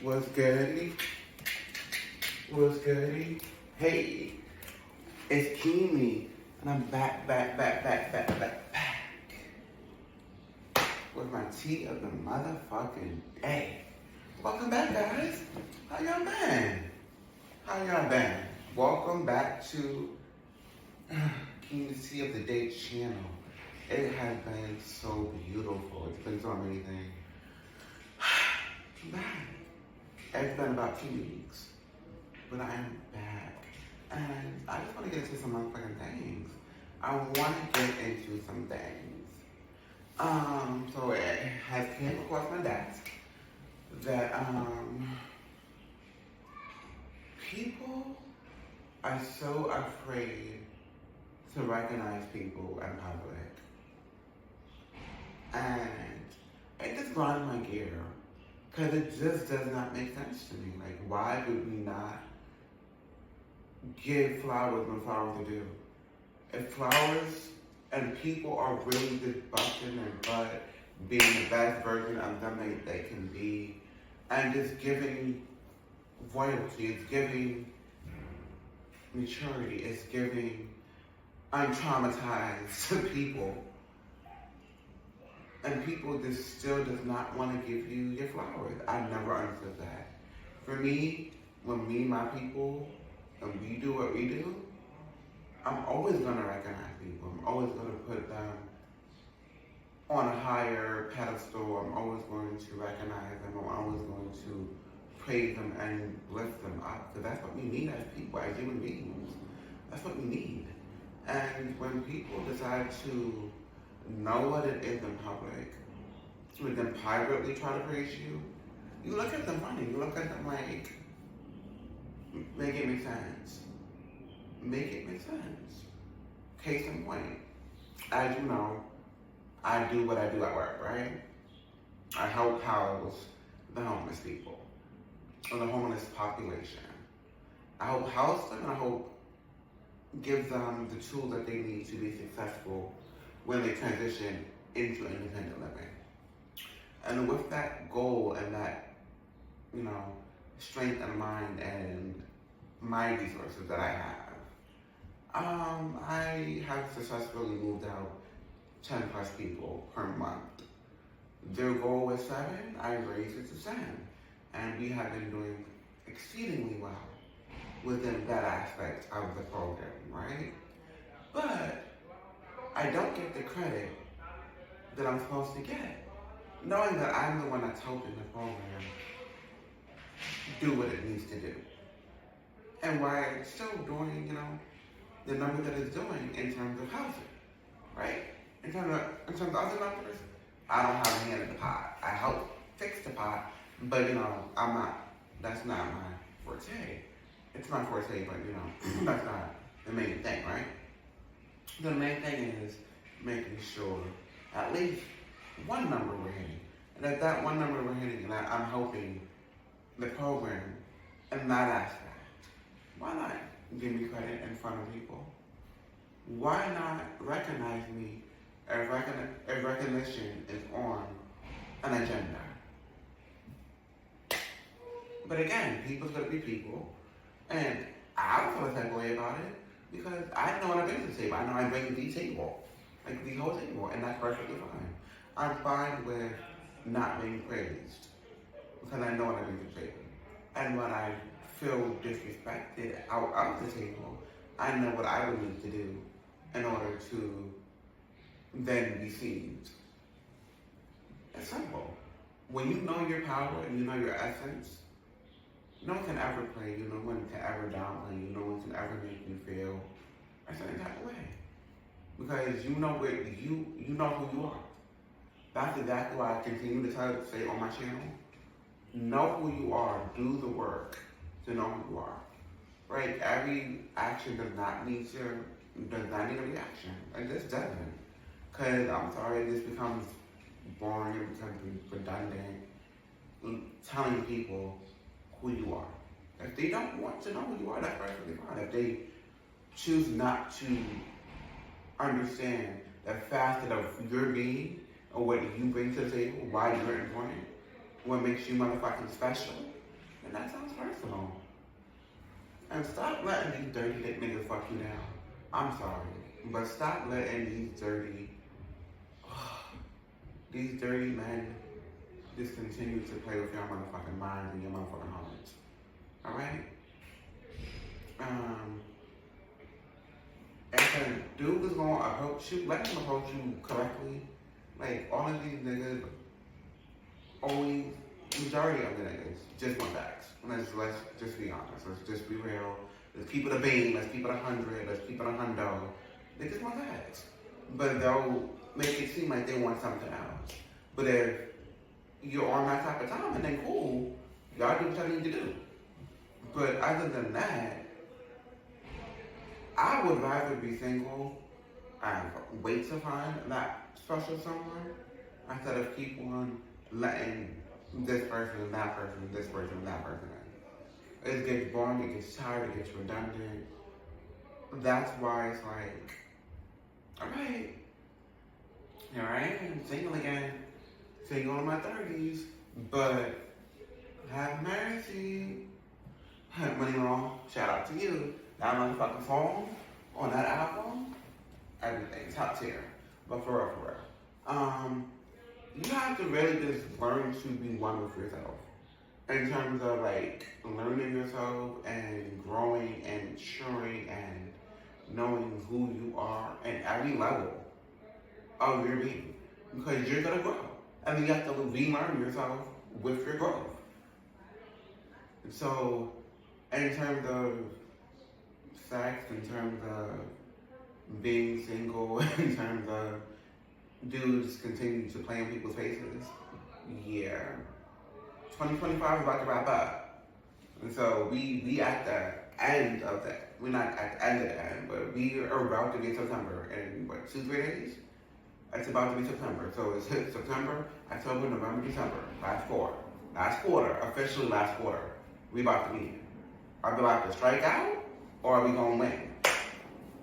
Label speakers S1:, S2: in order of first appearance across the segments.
S1: What's goody? What's goody? Hey, it's Kimi, and I'm back with my tea of the motherfucking day. Welcome back, guys. How y'all been? Welcome back to Kimi's Tea of the Day channel. It has been so beautiful. It's been so amazing. I'm back. It's been about 2 weeks, but I am back. And I just want to get into some motherfucking things. I want to get into some things. So it has came across my desk that, people are so afraid to recognize people in public. And it just grinds my gear. Because it just does not make sense to me. Like, why would we not give flowers when flowers are due? If flowers and people are really just busting their butt, being the best version of them they can be, and just giving royalty, it's giving maturity, it's giving untraumatized to people. And people just still does not want to give you your flowers. I never understood that. For me, when me and my people, and we do what we do, I'm always going to recognize people. I'm always going to put them on a higher pedestal. I'm always going to recognize them. I'm always going to praise them and lift them up. Because that's what we need as people, as human beings. That's what we need. And when people decide to know what it is in public, so then privately try to praise you, you look at them funny. You look at them like, make it make sense. Make it make sense. Case in point, as you know, I do what I do at work, right? I help house the homeless people, or the homeless population. I help house them, and I hope give them the tools that they need to be successful when they transition into independent living. And with that goal and that, strength of mind and my resources that I have successfully moved out 10 plus people per month. Their goal was 7, I raised it to 10. And we have been doing exceedingly well within that aspect of the program, right? But I don't get the credit that I'm supposed to get, knowing that I'm the one that's helping the program do what it needs to do. And while it's still doing, the number that it's doing in terms of housing, right? In terms of other numbers, I don't have a hand in the pot. I help fix the pot, but that's not my forte. It's my forte, but that's not the main thing, right? The main thing is making sure at least one number we're hitting. And if that one number we're hitting, and I'm helping the program in that aspect, why not give me credit in front of people? Why not recognize me if recognition is on an agenda? But again, people's gonna be people, and I don't feel a type of way about it. Because I know what I bring to the table. I know I bring the table, like the whole table, and that's perfectly fine. I'm fine with not being praised because I know what I bring to the table. And when I feel disrespected out of the table, I know what I would need to do in order to then be seen. It's simple. When you know your power and you know your essence, no one can ever play you, no one can ever downplay you, no one can ever make you feel a certain type of way. Because you know where you know who you are. That's exactly why I continue to say on my channel, know who you are, do the work to know who you are. Right? Every action does not need a reaction. It just doesn't. Because I'm sorry, it just becomes boring, it becomes redundant. Telling people who you are. If they don't want to know who you are, that's perfectly fine. If they choose not to understand the facet of your being or what you bring to the table, why you're important, what makes you motherfucking special, And that sounds personal. And stop letting these dirty dick niggas fuck you down. I'm sorry. But stop letting these dirty men just continue to play with your motherfucking minds and your motherfucking hearts. Alright? If a dude is gonna approach you, let him approach you correctly. Like, all of these niggas, always, majority of the niggas, just want facts. Let's just be honest. Let's just be real. Let's keep it a beam. Let's keep it 100. Let's keep it 100. They just want facts. But they'll make it seem like they want something else. But if you're on that type of time, then cool. Y'all do what y'all need to do. But other than that, I would rather be single and wait to find that special someone instead of keep on letting this person, that person, this person, that person in. It gets boring, it gets tired, it gets redundant. That's why it's like, alright, here I am, single again, single in my 30s, but have mercy. Money Wrong, shout out to you. That motherfucking song on that album, everything, top tier. But for real. You have to really just learn to be one with yourself. In terms of like learning yourself and growing and maturing and knowing who you are at every level of your being. Because you're gonna grow. And you have to relearn yourself with your growth. So, in terms of sex, in terms of being single, in terms of dudes continue to play in people's faces, yeah. 2025 is about to wrap up. And so we at the end of that. We're not at the end of the end, but we are about to be September in what, 2-3 days? It's about to be September. So it's September, October, November, December. Last quarter, officially last quarter. We about to be in. Are we about to strike out, or are we gonna win?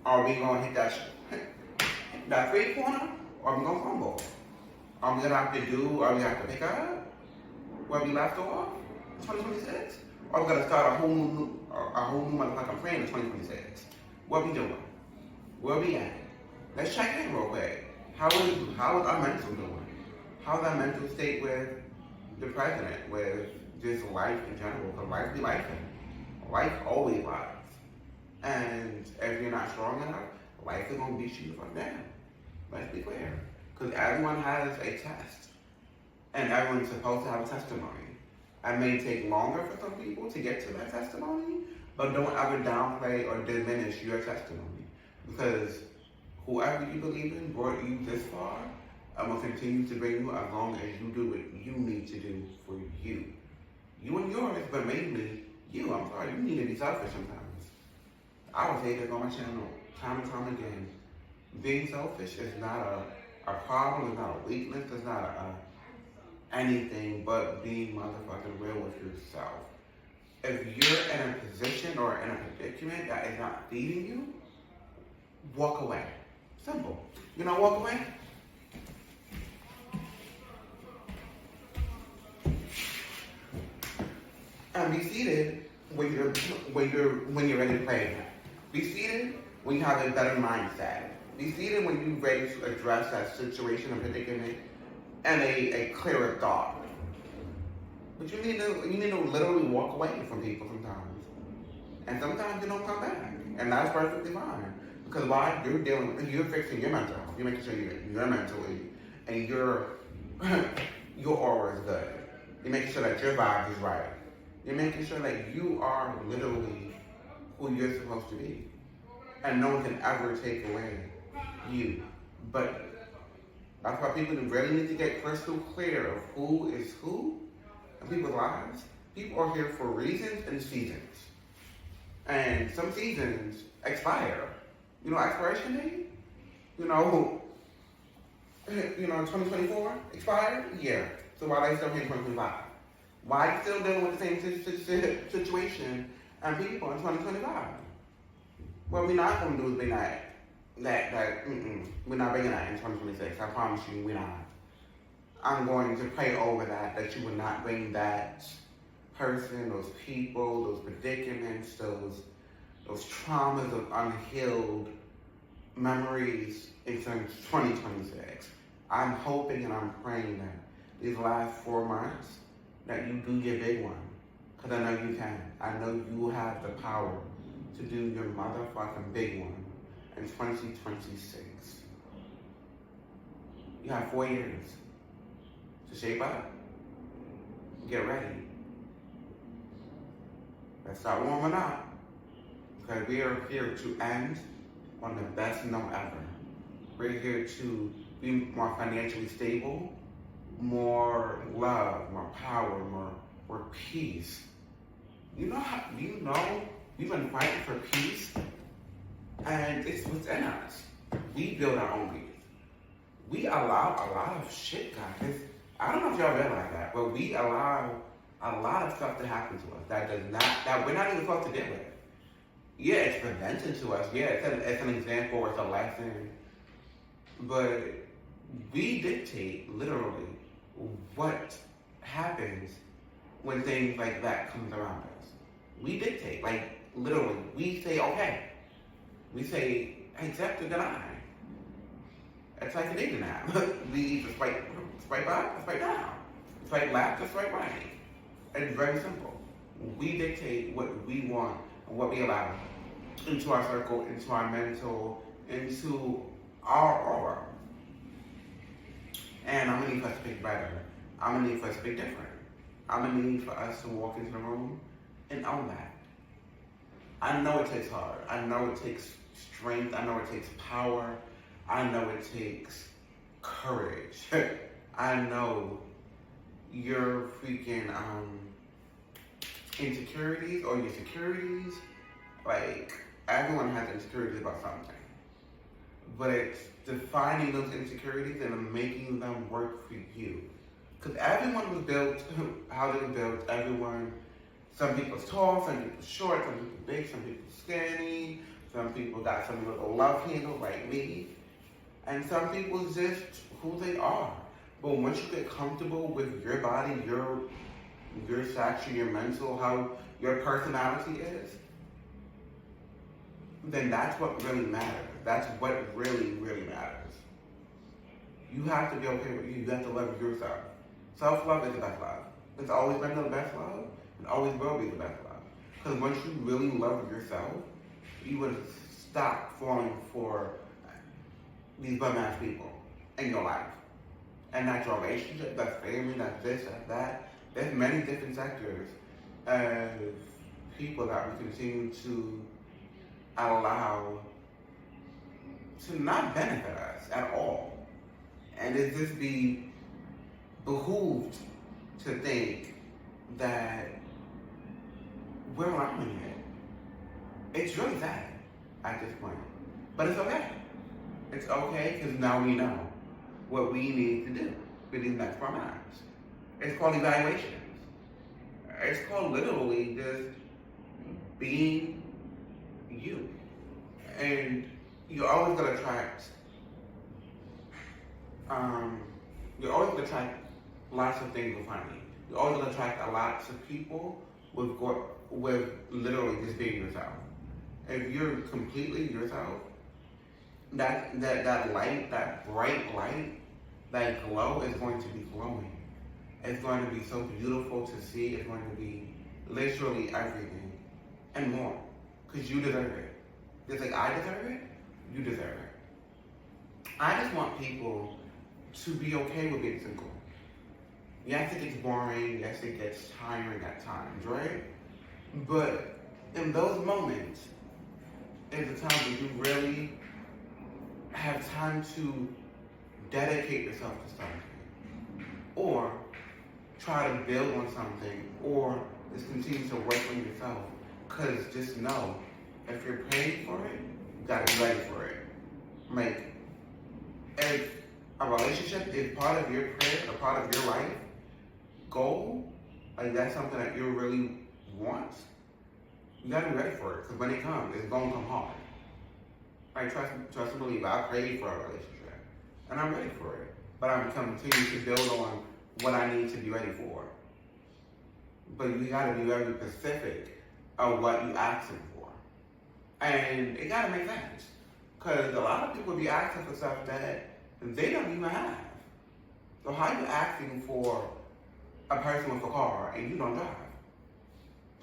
S1: Are we gonna hit that 3-pointer, or are we gonna fumble? Are we gonna have to pick up where we left off in 2026? Or are we gonna start a whole new motherfucking plan in 2026? What we doing? Where we at? Let's check in real quick. How is our mental doing? How's our mental state with the president, with just life in general? Because life be life. Life always lies. And if you're not strong enough, life is gonna beat you the fuck down. Let's be clear. Because everyone has a test. And everyone's supposed to have a testimony. It may take longer for some people to get to that testimony, but don't ever downplay or diminish your testimony. Because whoever you believe in brought you this far and will continue to bring you as long as you do what you need to do for you. You and yours, but mainly you. I'm sorry, you need to be selfish sometimes. I will say this on my channel time and time again. Being selfish is not a problem, it's not a weakness, it's not anything but being motherfucking real with yourself. If you're in a position or in a predicament that is not feeding you, walk away. Simple. You know, walk away. And be seated when you're ready to play. Be seated when you have a better mindset. Be seated when you're ready to address that situation or predicament and a clearer thought. But you need to literally walk away from people sometimes. And sometimes you don't come back. And that's perfectly fine. Because why? You're fixing your mental health. You're making sure you're mentally and your aura is good. You're making sure that your vibe is right. You're making sure that you are literally who you're supposed to be. And no one can ever take away you. But that's why people really need to get crystal clear of who is who in people's lives. People are here for reasons and seasons. And some seasons expire. You know, expiration date? You know, 2024 expired? Yeah. So why are they still here in 2025? Why are you still dealing with the same situation and people in 2025? What we're not going to do is bring we're not bringing that in 2026. I promise you, we're not. I'm going to pray over that you will not bring that person, those people, those predicaments, those traumas of unhealed memories in 2026. I'm hoping and I'm praying that these last 4 months that you do your big one. Because I know you can. I know you have the power to do your motherfucking big one in 2026. You have 4 years to shape up. Get ready. Let's start warming up. Because we are here to end on the best note ever. We're here to be more financially stable, more love, more power, more peace. You know we've been fighting for peace, and it's within us. We build our own peace. We allow a lot of shit, guys. I don't know if y'all realize that, but we allow a lot of stuff to happen to us that we're not even supposed to deal with. Yeah, it's presented to us. Yeah, it's an example or it's a lesson, but we dictate literally what happens when things like that comes around us. We dictate, like literally, we say okay. We say accept or deny. It's like an dating app. We either swipe up or swipe down. Swipe left or swipe right. It's very simple. We dictate what we want and what we allow into our circle, into our mental, into our aura. And I'm gonna need for us to pick better. I'm gonna need for us to pick different. I'm gonna need for us to walk into the room and own that. I know it takes hard. I know it takes strength. I know it takes power. I know it takes courage. I know your freaking insecurities or your securities. Like, everyone has insecurities about something. But it's defining those insecurities and making them work for you. Because everyone was built how they were built. Some people's tall, some people short, some people big, some people skinny, some people got some little love handle like me. And some people just who they are. But once you get comfortable with your body, your stature, your mental, how your personality is, then that's what really matters. That's what really, really matters. You have to be okay with you. You have to love yourself. Self-love is the best love. It's always been the best love. It always will be the best love. Because once you really love yourself, you would stop falling for these bum-ass people in your life. And that's your relationship, that's family, that's this, that's that. There's many different sectors of people that we continue to allow to not benefit us at all. And it just be behooved to think that we're allowing it. It's really sad at this point. But it's okay. It's okay because now we know what we need to do for these next 4 months. It's called evaluations. It's called literally just being you. And you're always gonna attract lots of things with honey. You're always gonna attract lots of people with literally just being yourself. If you're completely yourself, that light, that bright light, that glow is going to be glowing. It's going to be so beautiful to see. It's going to be literally everything and more. Because you deserve it. Just like I deserve it, you deserve it. I just want people to be okay with being single. Yes, it gets boring. Yes, it gets tiring at times, right? But in those moments, is the time that you really have time to dedicate yourself to something, or try to build on something, or just continue to work on yourself. Because just know, if you're praying for it, you gotta be ready for it. Like, if a relationship is part of your prayer, a part of your life goal, like that's something that you really want, you gotta be ready for it. Because when it comes, it's gonna come hard. Like, trust and believe, I prayed for a relationship, and I'm ready for it. But I'm continuing to build on what I need to be ready for. but you gotta be very specific of what you asking for. And it gotta make sense. Because a lot of people be asking for stuff that they don't even have. So how you asking for a person with a car and you don't drive?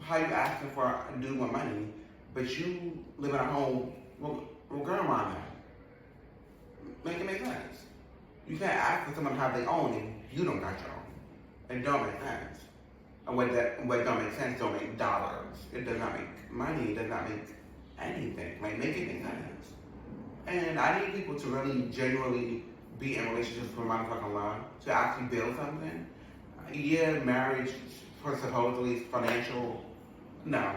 S1: How you asking for a dude with money, but you live in a home with grandma now? Make it make sense. You can't ask for someone to have their own and you don't got your own. It don't make sense. And what don't make sense don't make dollars. It does not make money. It does not make anything. Like, make it make sense. And I need people to really genuinely be in relationships for motherfucking love, to actually build something. Yeah, marriage for supposedly financial. No.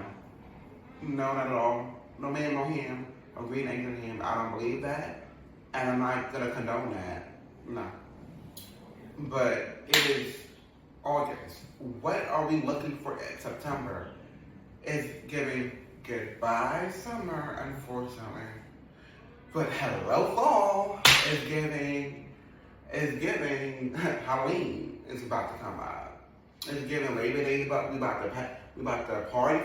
S1: No, not at all. No man, no him. No green egg in him. I don't believe that. And I'm not gonna condone that. No. But it is August. What are we looking for in September? It's giving goodbye summer, unfortunately. But hello fall is giving Halloween is about to come out. It's giving Labor Day. We about to party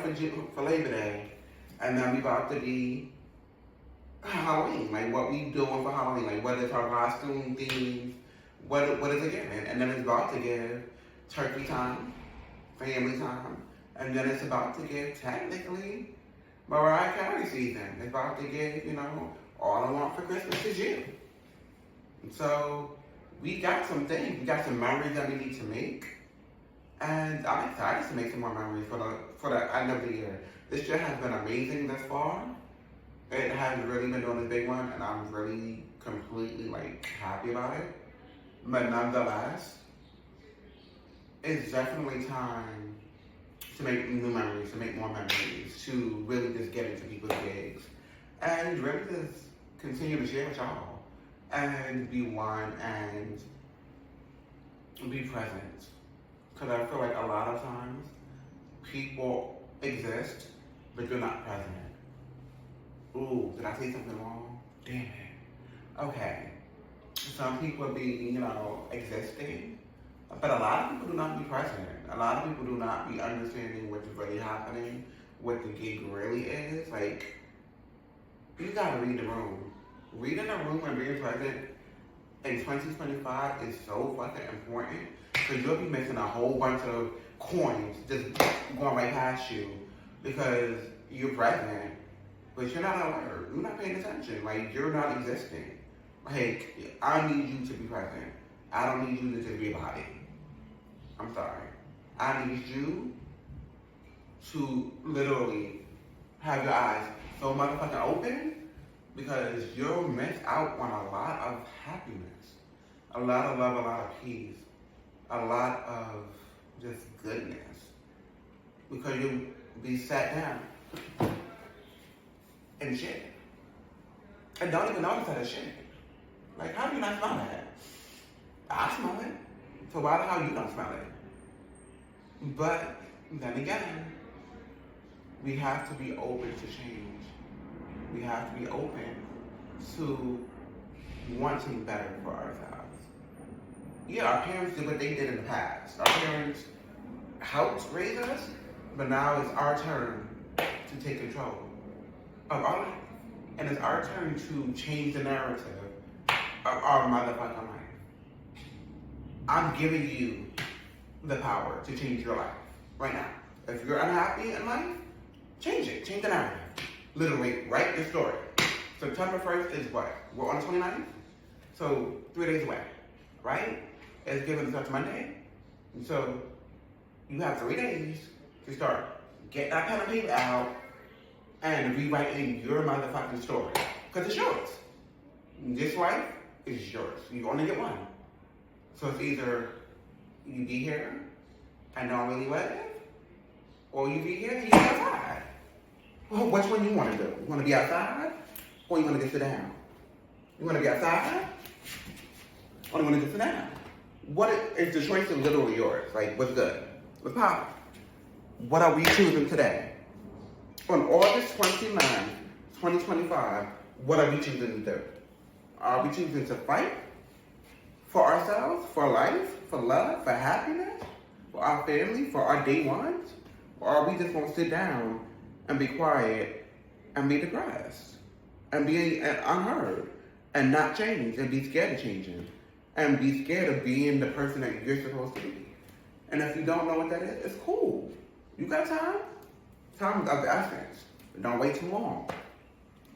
S1: for Labor Day, and then we about to be Halloween. Like, what we doing for Halloween? Like, what is our costume themes? What is it giving? And then it's about to give turkey time, family time, and then it's about to give technically Mariah Carey season. It's about to give, all I want for Christmas is you. And so we got some things. We got some memories that we need to make. And I'm excited to make some more memories for the end of the year. This year has been amazing thus far. It hasn't really been doing this big one, and I'm really completely happy about it. But nonetheless, it's definitely time to make new memories, to make more memories, to really just get into people's gigs. And really just continue to share with y'all. And be one and be present. Because I feel like a lot of times people exist, but they're not present. Ooh, did I say something wrong? Damn it. Okay. Some people be, existing, but a lot of people do not be present. A lot of people do not be understanding what's really happening, what the gig really is. Like, you gotta read the room. Reading the room and being present in 2025 is so fucking important, because you'll be missing a whole bunch of coins just going right past you because you're present, but you're not alert. You're not paying attention. Like, you're not existing. Like, I need you to be present. I don't need you to just be a body. I'm sorry. I need you to literally have your eyes so motherfucking open, because you'll miss out on a lot of happiness, a lot of love, a lot of peace, a lot of just goodness, because you'll be sat down and shit. And don't even notice that it's shit. Like, how do you not smell that? I smell it. So why the hell you don't smell it? But then again, we have to be open to change. We have to be open to wanting better for ourselves. Yeah, our parents did what they did in the past. Our parents helped raise us, but now it's our turn to take control of our life. And it's our turn to change the narrative of our motherfucking life. I'm giving you the power to change your life right now. If you're unhappy in life, change it. Change the narrative. Literally, write your story. September 1st is what? We're on the 29th? So 3 days away, right? It's given us Monday. And so you have 3 days to start. Get that pen and paper out and rewriting your motherfucking story. Because it's yours. This life is yours. You only get one. So it's either you be here and don't really live, or you be here and you get outside. Well, which one you want to do? You want to be outside, or you want to just sit down? You want to be outside, or you want to just sit down? What is the choice is literally yours? Like, what's good? What's popping? What are we choosing today? On August 29th, 2025, what are we choosing to do? Are we choosing to fight for ourselves, for life, for love, for happiness? for our family, for our day ones? Or are we just gonna sit down and be quiet and be depressed and be unheard and not change and be scared of changing and be scared of being the person that you're supposed to be? And if you don't know what that is, it's cool. You got time? Time is of the essence. Don't wait too long.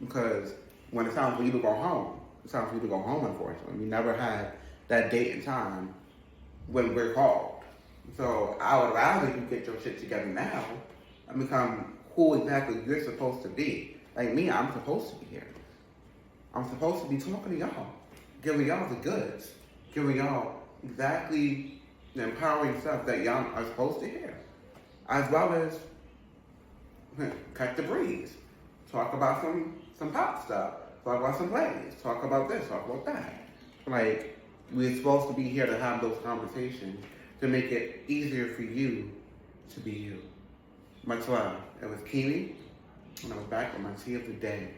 S1: Because when it's time for you to go home, it's time for you to go home, unfortunately. We never had that date and time when we're called. So I would rather you get your shit together now and become who exactly you're supposed to be. Like me, I'm supposed to be here. I'm supposed to be talking to y'all, giving y'all the goods, giving y'all exactly the empowering stuff that y'all are supposed to hear. As well as cut the breeze. Talk about some pop stuff. Talk about some plays. Talk about this. Talk about that. Like, we're supposed to be here to have those conversations to make it easier for you to be you. Much love. It was Keeney, and I was back with my tea of the day.